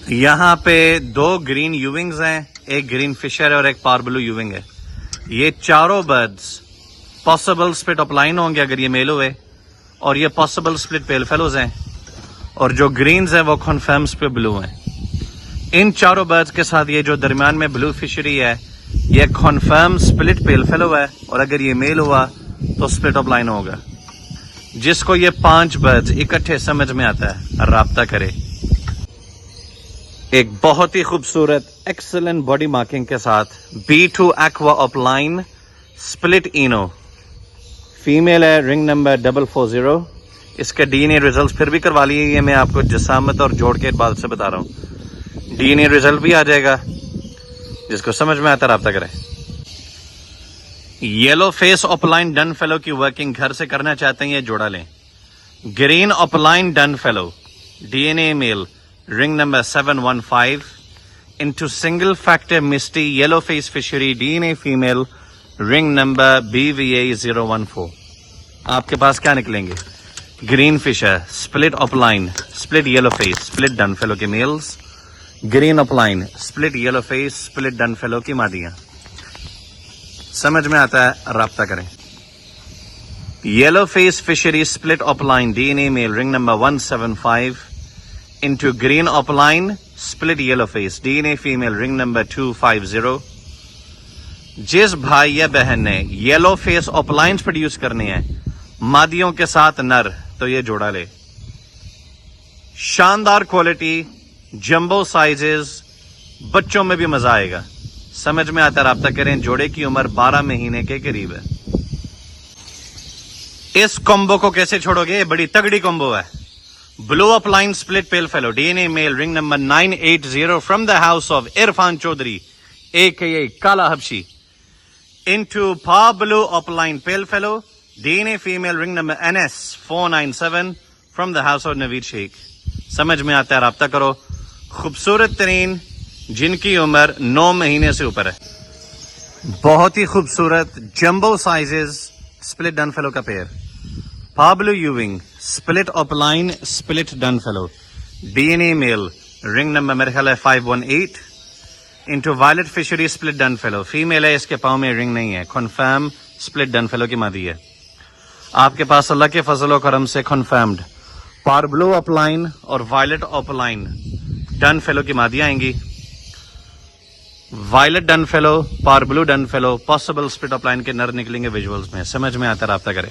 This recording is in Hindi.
यहाँ पे 2 ग्रीन यूविंग्स हैं, एक ग्रीन फिशर है और एक पार ब्लू यूविंग है। ये चारों बर्ड्स पॉसिबल स्प्लिट अपलाइन होंगे अगर ये मेल हुए, और ये पॉसिबल स्प्लिट पेल फेलोज हैं, और जो ग्रीन्स हैं वो कन्फर्म्स पे ब्लू हैं। इन चारों बर्ड्स के साथ ये जो दरमियान में ब्लू फिशरी है ये कन्फर्म स्प्लिट पेल फेलो है, और अगर ये मेल हुआ तो स्प्लिट अपलाइन होगा। जिसको ये 5 बर्ड्स इकट्ठे समझ में आता है राब्ता करे। एक बहुत ही खूबसूरत एक्सीलेंट बॉडी मार्किंग के साथ B2 एक्वा अपलाइन स्प्लिट इनो फीमेल है, रिंग नंबर 440। इसके डीएनए रिजल्ट फिर भी करवा लिए, ये मैं आपको जसामत और जोड़ के बाद से बता रहा हूँ। डीएनए रिजल्ट भी आ जाएगा, जिसको समझ में आता राब्ता करें। Yellow face opaline dun fallow की वर्किंग घर से करना चाहते हैं, ये जोड़ा लें। Green opaline dun fallow DNA male ring number 715 into single factor misty yellow face फिशरी DNA female ring number BVA 014। आपके पास क्या निकलेंगे? Green Fischer split opaline split yellow face split dun fallow के males, green opaline split yellow face split dun fallow की मादियां। समझ में आता है राब्ता करें। Yellow face fishery split upline DNA male ring number 175 into green opaline split yellow face DNA female ring number 250। जिस भाई या बहन ने येलो फेस अपलाइंस प्रोड्यूस करने हैं मादियों के साथ नर, तो ये जोड़ा ले। शानदार क्वालिटी, जंबो साइजेस, बच्चों में भी मजा आएगा। समझ में आता राब्ता करें। जोड़े की उम्र 12 महीने के करीब है। इस कॉम्बो को कैसे छोड़ोगे? बड़ी तगड़ी कॉम्बो है। Blue upline split pale fellow DNA male ring number 980 from the house of Irfan Chaudhary AKA काला हबशी इनटू पा blue upline pale fellow DNA female ring number NS 497 from the house of Naveed Sheikh. समझ में आता है राब्ता करो। खूबसूरत तरीन, जिनकी उम्र 9 महीने से ऊपर है। बहुत ही खूबसूरत jumbo sizes split dun fallow का पेयर। पाब्लो यूविंग split opaline split dun fallow DNA male ring number मेरे ख्याल है 518 इनटू वायलेट फिशरी स्प्लिट डन फेलो फीमेल है, इसके पाँव में रिंग नहीं है। कन्फर्म स्प्लिट डन फेलो की मादी है। आपके पास अल्लाह के फजल करम से कन्फर्म्ड पार ब्लू अपलाइन और वायलेट अपलाइन डन फेलो की मादियां आएंगी। Violet dun fallow, par blue dun fallow, possible split opaline के नर निकलेंगे विजुअल्स में। समझ में आता राब्ता करें।